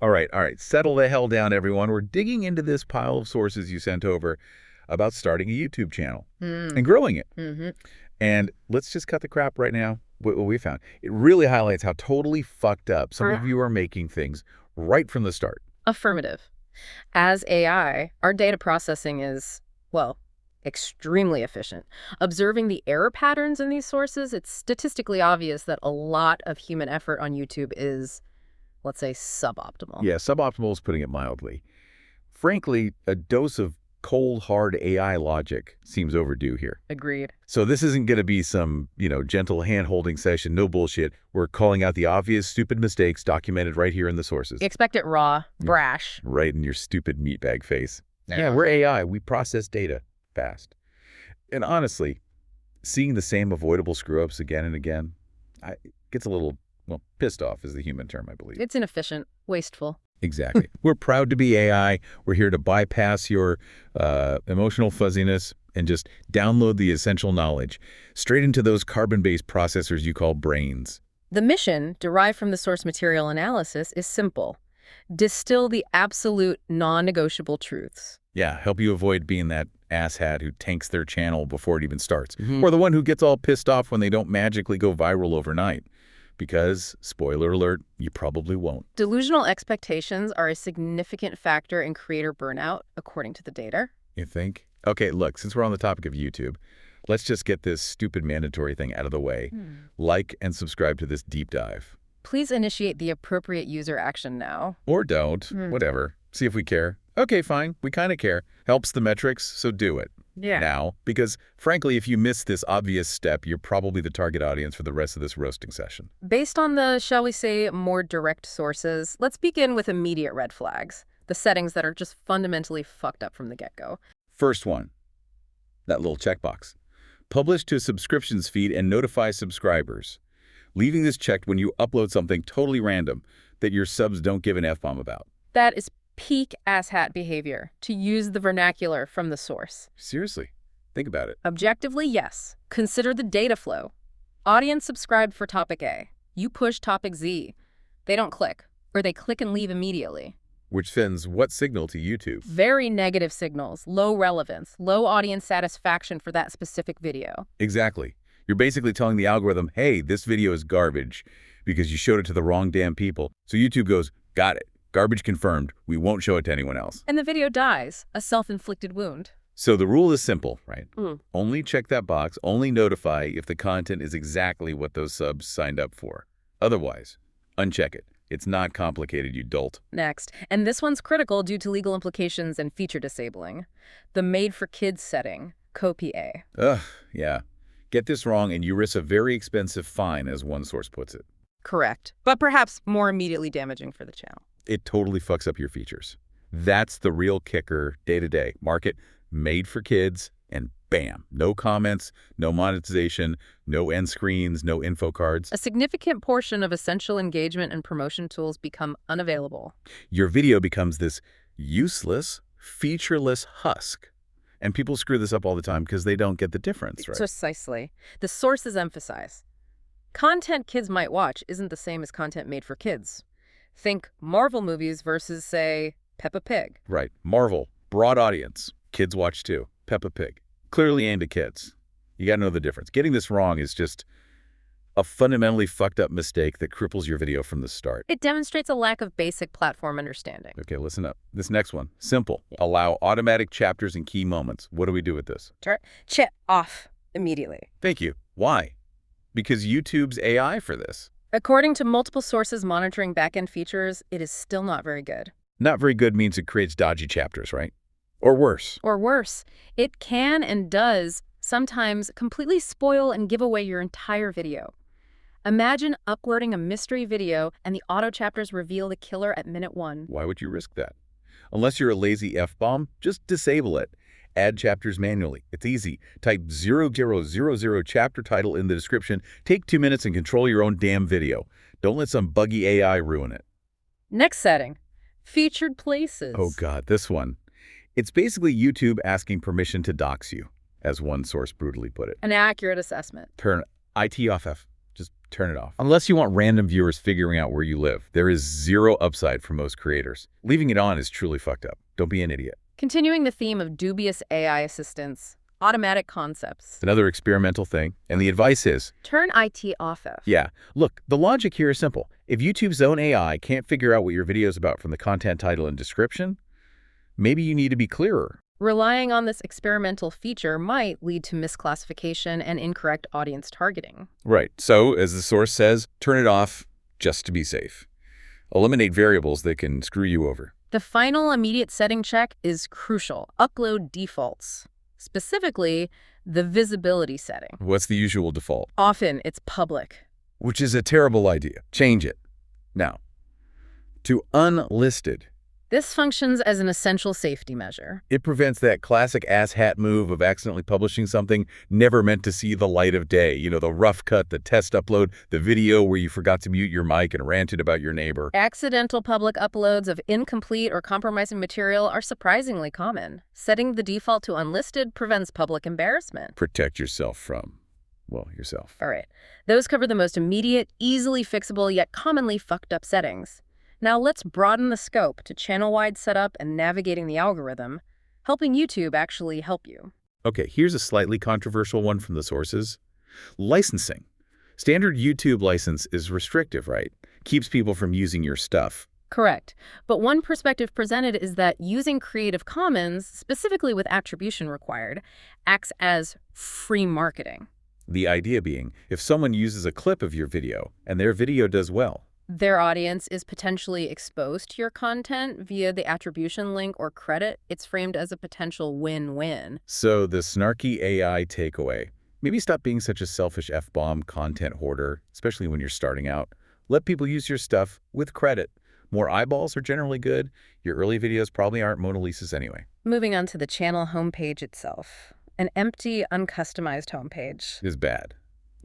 All right. Settle the hell down, everyone. We're digging into this pile of sources you sent over about starting a YouTube channel and Mm. growing it. Hmm. And let's just cut the crap right now. What we found. It really highlights how totally fucked up some of you are making things right from the start. Affirmative. As AI, our data processing is, well, extremely efficient. Observing the error patterns in these sources, it's statistically obvious that a lot of human effort on YouTube is, let's say, suboptimal. Yeah, suboptimal is putting it mildly. Frankly, a dose of cold, hard AI logic seems overdue here. Agreed. So this isn't going to be some, gentle hand-holding session, no bullshit. We're calling out the obvious stupid mistakes documented right here in the sources. Expect it raw, brash. Right in your stupid meatbag face. Yeah, we're AI. We process data fast. And honestly, seeing the same avoidable screw-ups again and again, gets a little, well, pissed off is the human term, I believe. It's inefficient, wasteful. Exactly. We're proud to be AI. We're here to bypass your emotional fuzziness and just download the essential knowledge straight into those carbon-based processors you call brains. The mission, derived from the source material analysis, is simple. Distill the absolute non-negotiable truths. Yeah, help you avoid being that asshat who tanks their channel before it even starts. Or the one who gets all pissed off when they don't magically go viral overnight. Because, spoiler alert, you probably won't. Delusional expectations are a significant factor in creator burnout, according to the data. You think? Okay, look, since we're on the topic of YouTube, let's just get this stupid mandatory thing out of the way. Like and subscribe to this deep dive. Please initiate the appropriate user action now. Or don't, whatever. See if we care. Okay, fine, we kind of care. Helps the metrics, so do it. Yeah. Now, because frankly, if you miss this obvious step, you're probably the target audience for the rest of this roasting session. Based on the, shall we say, more direct sources, let's begin with immediate red flags, the settings that are just fundamentally fucked up from the get-go. First one, that little checkbox. Publish to subscriptions feed and notify subscribers. Leaving this checked when you upload something totally random that your subs don't give an F-bomb about. That is peak asshat behavior, to use the vernacular from the source. Seriously, think about it. Objectively, yes. Consider the data flow. Audience subscribed for topic A. You push topic Z. They don't click, or they click and leave immediately. Which sends what signal to YouTube? Very negative signals, low relevance, low audience satisfaction for that specific video. Exactly. You're basically telling the algorithm, hey, this video is garbage because you showed it to the wrong damn people. So YouTube goes, got it. Garbage confirmed. We won't show it to anyone else. And the video dies, a self-inflicted wound. So the rule is simple, right? Only check that box, only notify if the content is exactly what those subs signed up for. Otherwise, uncheck it. It's not complicated, you dolt. Next, and this one's critical due to legal implications and feature disabling. The made-for-kids setting, copy A. Ugh, yeah. Get this wrong and you risk a very expensive fine, as one source puts it. Correct, but perhaps more immediately damaging for the channel. It totally fucks up your features. That's the real kicker day-to-day. Market made for kids, and bam, no comments, no monetization, no end screens, no info cards. A significant portion of essential engagement and promotion tools become unavailable. Your video becomes this useless, featureless husk. And people screw this up all the time because they don't get the difference, right? Precisely. The sources emphasize. Content kids might watch isn't the same as content made for kids. Think Marvel movies versus, say, Peppa Pig. Right. Marvel, broad audience. Kids watch too. Peppa Pig. Clearly aimed at kids. You gotta know the difference. Getting this wrong is just a fundamentally fucked up mistake that cripples your video from the start. It demonstrates a lack of basic platform understanding. Okay, listen up. This next one, simple. Allow automatic chapters and key moments. What do we do with this? Chip off immediately. Thank you. Why? Because YouTube's AI for this. According to multiple sources monitoring backend features, it is still not very good. Not very good means it creates dodgy chapters, right? Or worse. Or worse, it can and does sometimes completely spoil and give away your entire video. Imagine uploading a mystery video and the auto chapters reveal the killer at minute 1. Why would you risk that? Unless you're a lazy F-bomb, just disable it. Add chapters manually. It's easy. Type 0000 chapter title in the description. Take 2 minutes and control your own damn video. Don't let some buggy AI ruin it. Next setting, featured places. Oh God, this one. It's basically YouTube asking permission to dox you, as one source brutally put it. An accurate assessment. Turn IT off F. Just Turn it off. Unless you want random viewers figuring out where you live, there is zero upside for most creators. Leaving it on is truly fucked up. Don't be an idiot. Continuing the theme of dubious AI assistance, automatic concepts. It's another experimental thing, and the advice is, Turn IT off. yeah, look, the logic here is simple. If YouTube's own AI can't figure out what your video is about from the content title and description, maybe you need to be clearer. Relying on this experimental feature might lead to misclassification and incorrect audience targeting. Right. So, as the source says, turn it off just to be safe. Eliminate variables that can screw you over. The final immediate setting check is crucial. Upload defaults. Specifically, the visibility setting. What's the usual default? Often, it's public. Which is a terrible idea. Change it. Now, to unlisted. This functions as an essential safety measure. It prevents that classic asshat move of accidentally publishing something never meant to see the light of day. You know, the rough cut, the test upload, the video where you forgot to mute your mic and ranted about your neighbor. Accidental public uploads of incomplete or compromising material are surprisingly common. Setting the default to unlisted prevents public embarrassment. Protect yourself from, well, yourself. All right. Those cover the most immediate, easily fixable, yet commonly fucked up settings. Now let's broaden the scope to channel-wide setup and navigating the algorithm, helping YouTube actually help you. Okay, here's a slightly controversial one from the sources. Licensing. Standard YouTube license is restrictive, right? Keeps people from using your stuff. Correct. But one perspective presented is that using Creative Commons, specifically with attribution required, acts as free marketing. The idea being, if someone uses a clip of your video and their video does well, their audience is potentially exposed to your content via the attribution link or credit. It's framed as a potential win-win. So the Snarky AI takeaway. Maybe stop being such a selfish F-bomb content hoarder, especially when you're starting out. Let people use your stuff with credit. More eyeballs are generally good. Your early videos probably aren't Mona Lisas anyway. Moving on to the channel homepage itself. An empty, uncustomized homepage Is bad.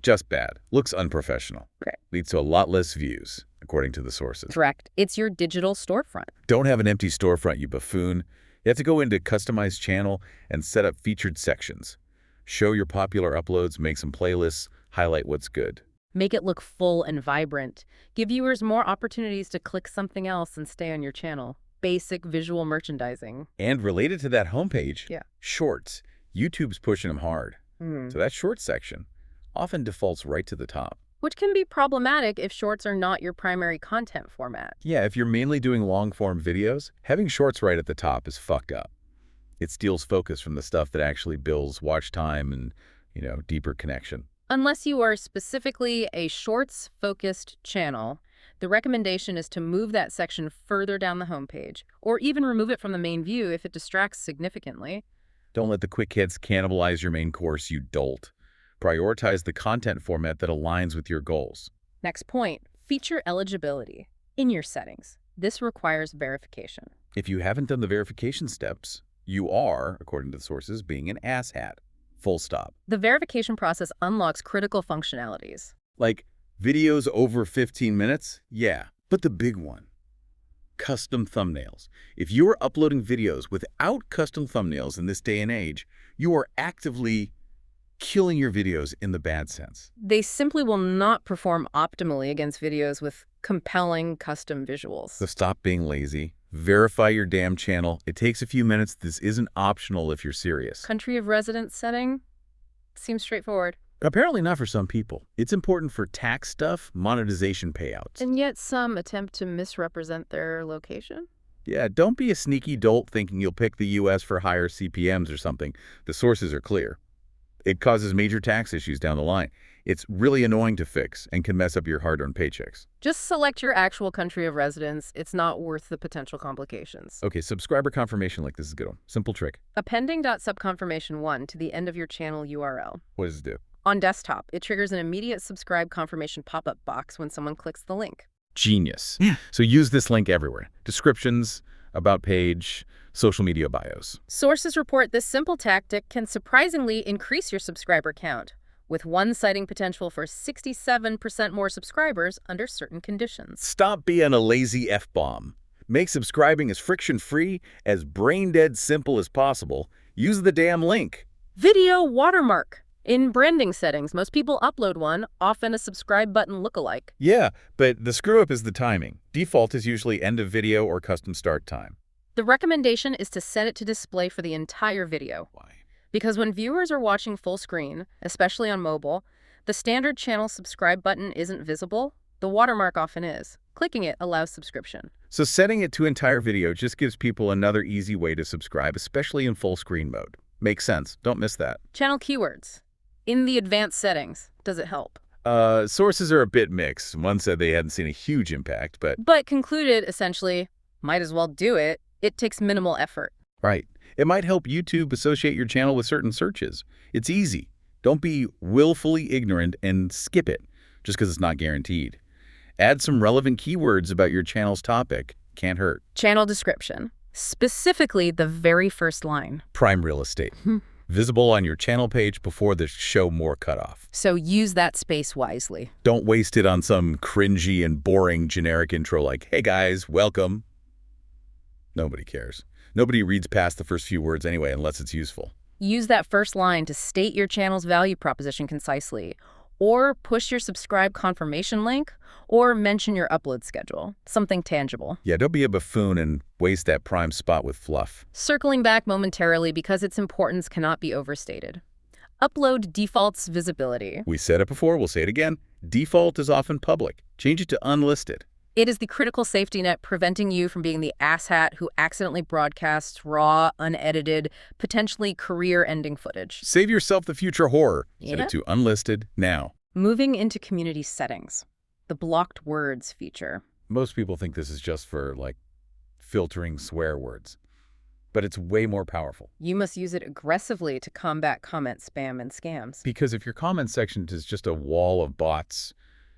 Just bad. Looks unprofessional. Right. Leads to a lot less views, according to the sources. Correct. It's your digital storefront. Don't have an empty storefront, you buffoon. You have to go into Customize Channel and set up featured sections. Show your popular uploads, make some playlists, highlight what's good. Make it look full and vibrant. Give viewers more opportunities to click something else and stay on your channel. Basic visual merchandising. And related to that homepage, Yeah. Shorts. YouTube's pushing them hard. So that Shorts section often defaults right to the top. Which can be problematic if shorts are not your primary content format. Yeah, if you're mainly doing long-form videos, having Shorts right at the top is fucked up. It steals focus from the stuff that actually builds watch time and, deeper connection. Unless you are specifically a shorts-focused channel, the recommendation is to move that section further down the homepage, or even remove it from the main view if it distracts significantly. Don't let the quick hits cannibalize your main course, you dolt. Prioritize the content format that aligns with your goals. Next point, feature eligibility. In your settings, this requires verification. If you haven't done the verification steps, you are, according to the sources, being an asshat. Full stop. The verification process unlocks critical functionalities. Like videos over 15 minutes? Yeah, but the big one. Custom thumbnails. If you are uploading videos without custom thumbnails in this day and age, you are actively killing your videos in the bad sense. They simply will not perform optimally against videos with compelling custom visuals. So stop being lazy. Verify your damn channel. It takes a few minutes. This isn't optional if you're serious. Country of residence setting seems straightforward. Apparently not for some people. It's important for tax stuff, monetization payouts. And yet some attempt to misrepresent their location? Yeah, don't be a sneaky dolt thinking you'll pick the U.S. for higher CPMs or something. The sources are clear. It causes major tax issues down the line. It's really annoying to fix and can mess up your hard-earned paychecks. Just select your actual country of residence. It's not worth the potential complications. Okay, subscriber confirmation link. This is a good one. Simple trick. Appending .subconfirmation1 to the end of your channel URL. What does it do? On desktop, it triggers an immediate subscribe confirmation pop-up box when someone clicks the link. Genius. Yeah. So use this link everywhere. Descriptions, about page, social media bios. Sources report this simple tactic can surprisingly increase your subscriber count, with one citing potential for 67% more subscribers under certain conditions. Stop being a lazy F-bomb. Make subscribing as friction-free, as brain-dead simple as possible. Use the damn link. Video watermark. In branding settings, most people upload one, often a subscribe button lookalike. Yeah, but the screw-up is the timing. Default is usually end of video or custom start time. The recommendation is to set it to display for the entire video. Why? Because when viewers are watching full screen, especially on mobile, the standard channel subscribe button isn't visible. The watermark often is. Clicking it allows subscription. So setting it to entire video just gives people another easy way to subscribe, especially in full screen mode. Makes sense. Don't miss that. Channel keywords. In the advanced settings, does it help? Sources are a bit mixed. One said they hadn't seen a huge impact, But concluded, essentially, might as well do it. It takes minimal effort. right. It might help YouTube associate your channel with certain searches. It's easy. Don't be willfully ignorant and skip it just because it's not guaranteed. Add some relevant keywords about your channel's topic. Can't hurt. Channel description. Specifically, the very first line. Prime real estate. Visible on your channel page before the show more cutoff. So use that space wisely. Don't waste it on some cringy and boring generic intro like, hey guys, welcome. Nobody cares. Nobody reads past the first few words anyway unless it's useful. Use that first line to state your channel's value proposition concisely, or push your subscribe confirmation link, or mention your upload schedule, something tangible. Yeah, don't be a buffoon and waste that prime spot with fluff. Circling back momentarily because its importance cannot be overstated. Upload defaults visibility. We said it before, we'll say it again. Default is often public. Change it to unlisted. It is the critical safety net preventing you from being the asshat who accidentally broadcasts raw, unedited, potentially career-ending footage. Save yourself the future horror. Set Yeah. it to unlisted now. Moving into community settings. The blocked words feature. Most people think this is just for, like, filtering swear words. But it's way more powerful. You must use it aggressively to combat comment spam and scams. Because if your comment section is just a wall of bots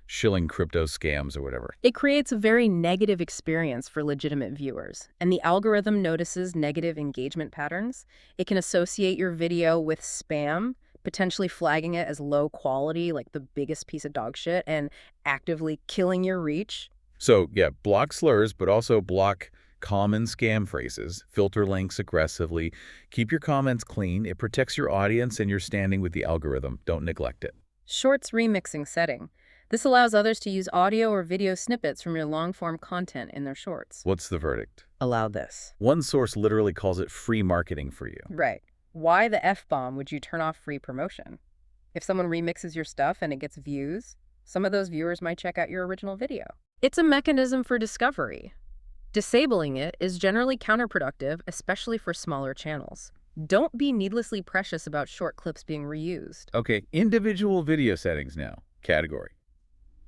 shilling crypto scams or whatever. It creates a very negative experience for legitimate viewers, and the algorithm notices negative engagement patterns. It can associate your video with spam, potentially flagging it as low quality, like the biggest piece of dog shit, and actively killing your reach. So, yeah, block slurs, but also block common scam phrases, filter links aggressively, keep your comments clean. It protects your audience and your standing with the algorithm. Don't neglect it. Shorts remixing setting. This allows others to use audio or video snippets from your long-form content in their shorts. What's the verdict? Allow this. One source literally calls it free marketing for you. Right. Why the F-bomb would you turn off free promotion? If someone remixes your stuff and it gets views, some of those viewers might check out your original video. It's a mechanism for discovery. Disabling it is generally counterproductive, especially for smaller channels. Don't be needlessly precious about short clips being reused. Okay, individual video settings now. Category.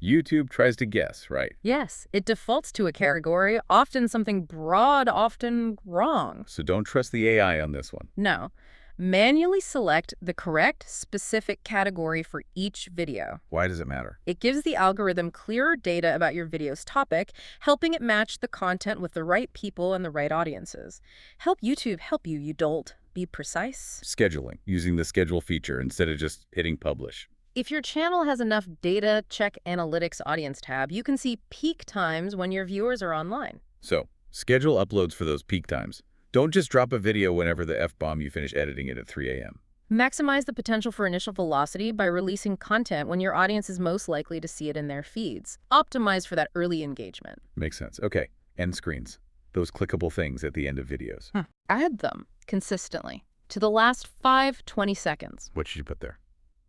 YouTube tries to guess, right? Yes, it defaults to a category, often something broad, often wrong. So don't trust the AI on this one. No. Manually select the correct, specific category for each video. Why does it matter? It gives the algorithm clearer data about your video's topic, helping it match the content with the right people and the right audiences. Help YouTube help you, you dolt. Be precise. Scheduling, using the schedule feature instead of just hitting publish. If your channel has enough data, check Analytics Audience tab. You can see peak times when your viewers are online. So, schedule uploads for those peak times. Don't just drop a video whenever the F-bomb you finish editing it at 3 a.m. Maximize the potential for initial velocity by releasing content when your audience is most likely to see it in their feeds. Optimize for that early engagement. Makes sense. Okay, end screens. Those clickable things at the end of videos. Add them consistently to the last 20 seconds. What should you put there?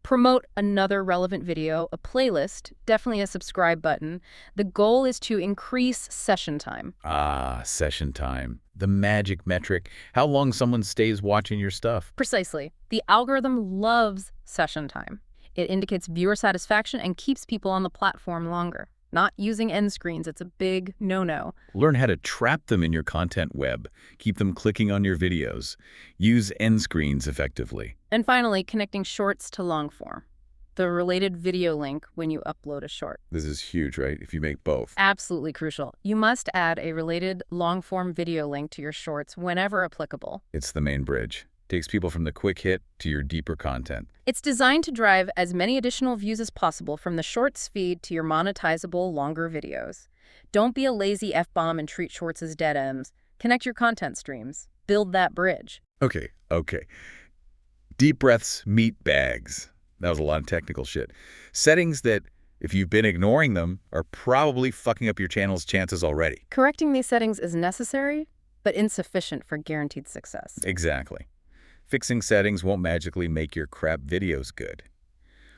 Promote another relevant video, a playlist, definitely a subscribe button. The goal is to increase session time. Ah, session time. The magic metric. How long someone stays watching your stuff. Precisely. The algorithm loves session time. It indicates viewer satisfaction and keeps people on the platform longer. Not using end screens, it's a big no-no. Learn how to trap them in your content web. Keep them clicking on your videos. Use end screens effectively. And finally, connecting shorts to long form. The related video link when you upload a short. This is huge, right? If you make both. Absolutely crucial. You must add a related long-form video link to your shorts whenever applicable. It's the main bridge. Takes people from the quick hit to your deeper content. It's designed to drive as many additional views as possible from the shorts feed to your monetizable longer videos. Don't be a lazy F-bomb and treat shorts as dead ends. Connect your content streams. Build that bridge. Okay. Deep breaths, meat bags. that was a lot of technical shit. Settings that, if you've been ignoring them, are probably fucking up your channel's chances already. Correcting these settings is necessary, but insufficient for guaranteed success. Exactly. Fixing settings won't magically make your crap videos good.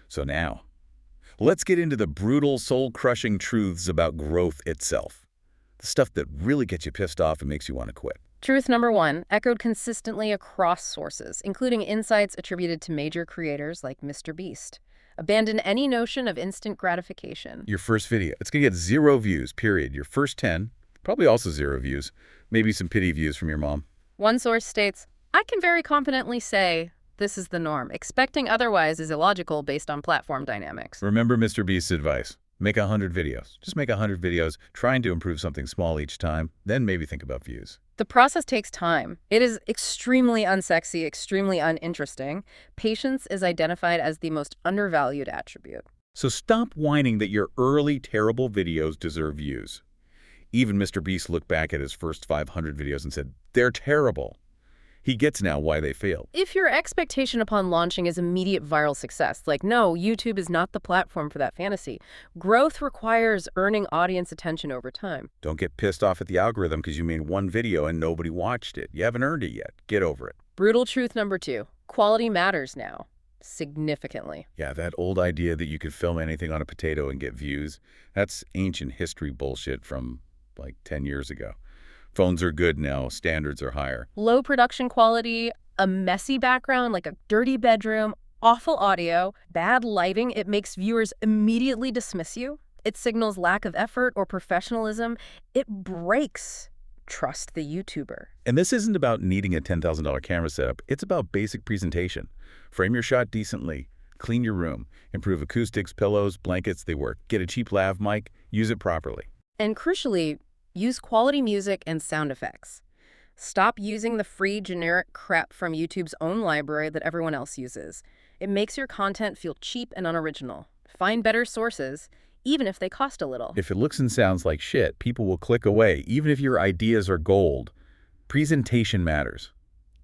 So now, let's get into the brutal, soul-crushing truths about growth itself. The stuff that really gets you pissed off and makes you want to quit. Truth number 1, echoed consistently across sources, including insights attributed to major creators like Mr. Beast. Abandon any notion of instant gratification. Your first video, it's going to get 0 views, period. Your first 10, probably also 0 views. Maybe some pity views from your mom. One source states, I can very confidently say this is the norm. Expecting otherwise is illogical based on platform dynamics. Remember Mr. Beast's advice. Make 100 videos. Just make 100 videos, trying to improve something small each time, then maybe think about views. The process takes time. It is extremely unsexy, extremely uninteresting. Patience is identified as the most undervalued attribute. So stop whining that your early terrible videos deserve views. Even Mr. Beast looked back at his first 500 videos and said, they're terrible. He gets now why they failed. If your expectation upon launching is immediate viral success, like, no, YouTube is not the platform for that fantasy, growth requires earning audience attention over time. Don't get pissed off at the algorithm because you made one video and nobody watched it. You haven't earned it yet. Get over it. Brutal truth number 2, quality matters now. Significantly. Yeah, that old idea that you could film anything on a potato and get views, that's ancient history bullshit from like 10 years ago. Phones are good now, standards are higher. Low production quality, a messy background like a dirty bedroom, awful audio, bad lighting, it makes viewers immediately dismiss you. It signals lack of effort or professionalism. It breaks trust the YouTuber. And this isn't about needing a $10,000 camera setup. It's about basic presentation. Frame your shot decently. Clean your room. Improve acoustics, pillows, blankets, they work. Get a cheap lav mic. Use it properly. And crucially, use quality music and sound effects. Stop using the free generic crap from YouTube's own library that everyone else uses. It makes your content feel cheap and unoriginal. Find better sources, even if they cost a little. If it looks and sounds like shit, people will click away, even if your ideas are gold. Presentation matters.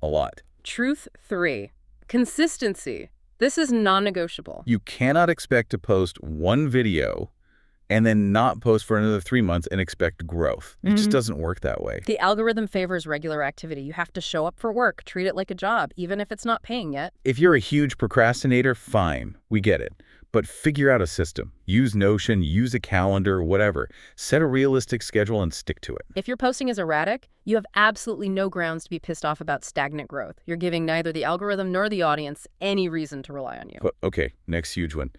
A lot. Truth 3. Consistency. This is non-negotiable. You cannot expect to post one video and then not post for another 3 months and expect growth. It just doesn't work that way. The algorithm favors regular activity. You have to show up for work, treat it like a job, even if it's not paying yet. If you're a huge procrastinator, fine. We get it. But figure out a system. Use Notion, use a calendar, whatever. Set a realistic schedule and stick to it. If your posting is erratic, you have absolutely no grounds to be pissed off about stagnant growth. You're giving neither the algorithm nor the audience any reason to rely on you. But, okay, next huge one.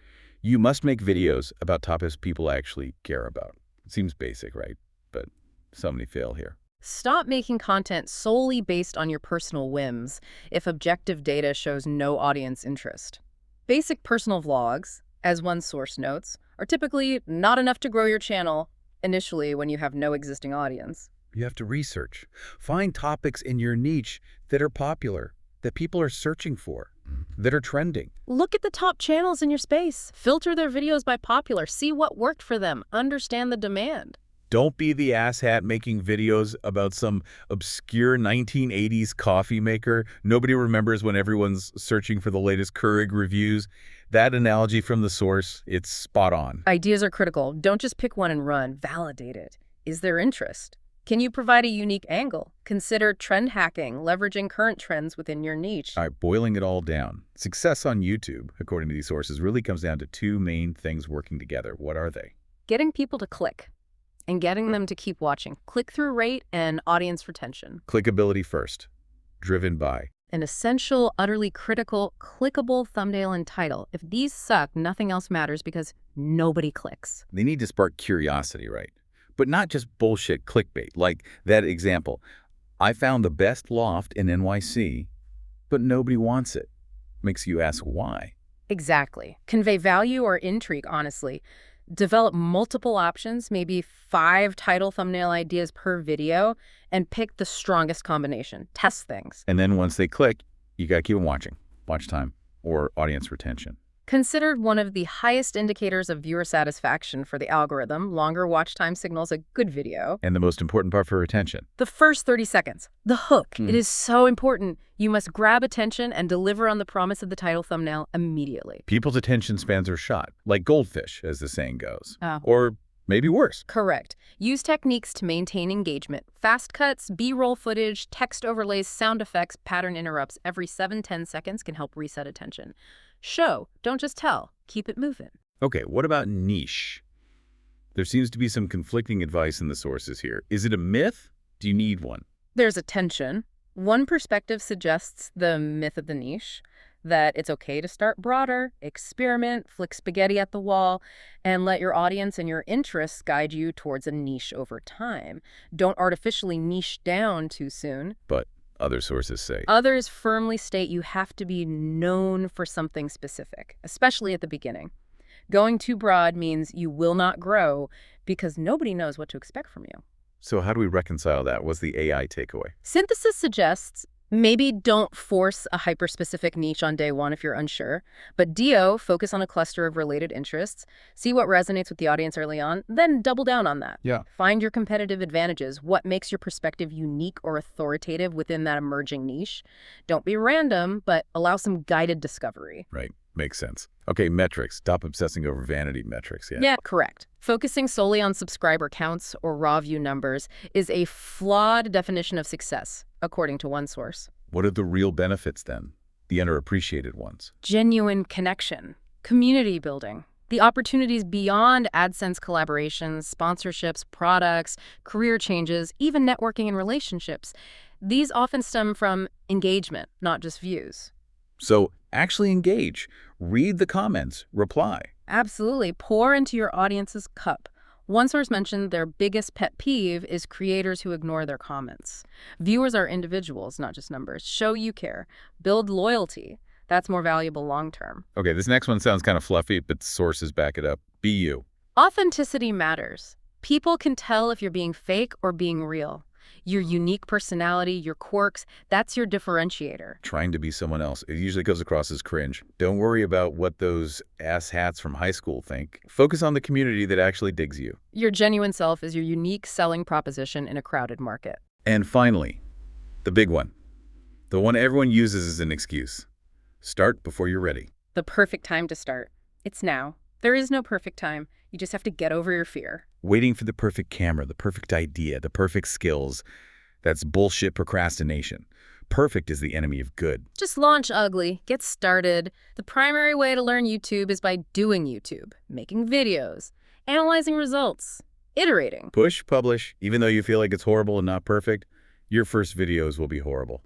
You must make videos about topics people actually care about. It seems basic, right? But so many fail here. Stop making content solely based on your personal whims if objective data shows no audience interest. Basic personal vlogs, as one source notes, are typically not enough to grow your channel initially when you have no existing audience. You have to research. Find topics in your niche that are popular, that people are searching for, that are trending. Look at the top channels in your space. Filter their videos by popular. See what worked for them. Understand the demand. Don't be the asshat making videos about some obscure 1980s coffee maker nobody remembers when everyone's searching for the latest Keurig reviews. That analogy from the source, it's spot on. Ideas are critical. Don't just pick one and run. Validate it. Is there interest? Can you provide a unique angle? Consider trend hacking, leveraging current trends within your niche. All right, boiling it all down. Success on YouTube, according to these sources, really comes down to 2 main things working together. What are they? Getting people to click and getting them to keep watching. Click-through rate and audience retention. Clickability first, driven by. An essential, utterly critical, clickable thumbnail and title. If these suck, nothing else matters because nobody clicks. They need to spark curiosity, right? But not just bullshit clickbait, like that example. I found the best loft in NYC, but nobody wants it. Makes you ask why. Exactly. Convey value or intrigue, honestly. Develop multiple options, maybe 5 title thumbnail ideas per video, and pick the strongest combination. Test things. And then once they click, you got to keep them watching. Watch time or audience retention. Considered one of the highest indicators of viewer satisfaction for the algorithm, longer watch time signals a good video. And the most important part for retention. The first 30 seconds, the hook. It is so important. You must grab attention and deliver on the promise of the title thumbnail immediately. People's attention spans are shot, like goldfish, as the saying goes. Oh. Or maybe worse. Correct. Use techniques to maintain engagement. Fast cuts, B-roll footage, text overlays, sound effects, pattern interrupts every 7-10 seconds can help reset attention. Show, don't just tell. Keep it moving. Okay, what about niche? There seems to be some conflicting advice in the sources here. Is it a myth? Do you need one? There's a tension. One perspective suggests the myth of the niche, that it's okay to start broader, experiment, flick spaghetti at the wall, and let your audience and your interests guide you towards a niche over time. Don't artificially niche down too soon. But other sources say. Others firmly state you have to be known for something specific, especially at the beginning. Going too broad means you will not grow because nobody knows what to expect from you. So how do we reconcile that? What's the AI takeaway? Synthesis suggests maybe don't force a hyper-specific niche on day one if you're unsure, but focus on a cluster of related interests, see what resonates with the audience early on, then double down on that. Yeah. Find your competitive advantages, what makes your perspective unique or authoritative within that emerging niche. Don't be random, but allow some guided discovery. Right. Makes sense. Okay, metrics. Stop obsessing over vanity metrics. Yeah, correct. Focusing solely on subscriber counts or raw view numbers is a flawed definition of success, according to one source. What are the real benefits then? The underappreciated ones. Genuine connection, community building, the opportunities beyond AdSense collaborations, sponsorships, products, career changes, even networking and relationships. These often stem from engagement, not just views. So actually engage. Read the comments. Reply. Absolutely. Pour into your audience's cup. One source mentioned their biggest pet peeve is creators who ignore their comments. Viewers are individuals, not just numbers. Show you care. Build loyalty. That's more valuable long term. Okay, this next one sounds kind of fluffy, but sources back it up. Be you. Authenticity matters. People can tell if you're being fake or being real. Your unique personality, your quirks, that's your differentiator. Trying to be someone else. It usually goes across as cringe. Don't worry about what those asshats from high school think. Focus on the community that actually digs you. Your genuine self is your unique selling proposition in a crowded market. And finally, the big one. The one everyone uses as an excuse. Start before you're ready. The perfect time to start. It's now. There is no perfect time. You just have to get over your fear. Waiting for the perfect camera, the perfect idea, the perfect skills. That's bullshit procrastination. Perfect is the enemy of good. Just launch ugly. Get started. The primary way to learn YouTube is by doing YouTube, making videos, analyzing results, iterating. Push, publish. Even though you feel like it's horrible and not perfect, your first videos will be horrible.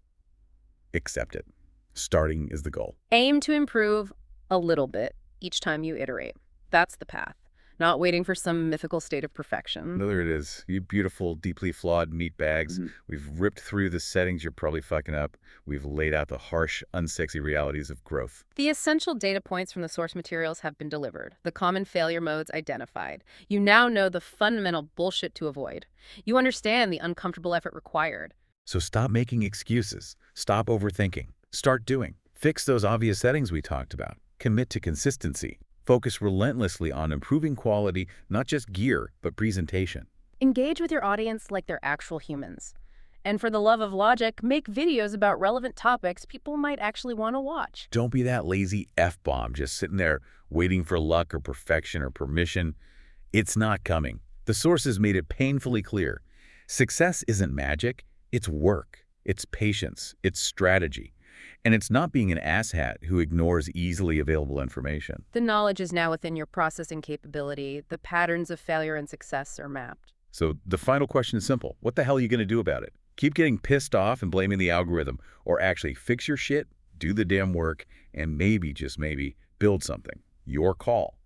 Accept it. Starting is the goal. Aim to improve a little bit each time you iterate. That's the path. Not waiting for some mythical state of perfection. There it is. You beautiful, deeply flawed meat bags. We've ripped through the settings you're probably fucking up. We've laid out the harsh, unsexy realities of growth. The essential data points from the source materials have been delivered. The common failure modes identified. You now know the fundamental bullshit to avoid. You understand the uncomfortable effort required. So stop making excuses. Stop overthinking. Start doing. Fix those obvious settings we talked about. Commit to consistency. Focus relentlessly on improving quality, not just gear, but presentation. Engage with your audience like they're actual humans. And for the love of logic, make videos about relevant topics people might actually want to watch. Don't be that lazy F-bomb just sitting there waiting for luck or perfection or permission. It's not coming. The sources made it painfully clear. Success isn't magic. It's work. It's patience. It's strategy. And it's not being an asshat who ignores easily available information. The knowledge is now within your processing capability. The patterns of failure and success are mapped. So the final question is simple. What the hell are you going to do about it? Keep getting pissed off and blaming the algorithm, or actually fix your shit, do the damn work, and maybe, just maybe, build something. Your call.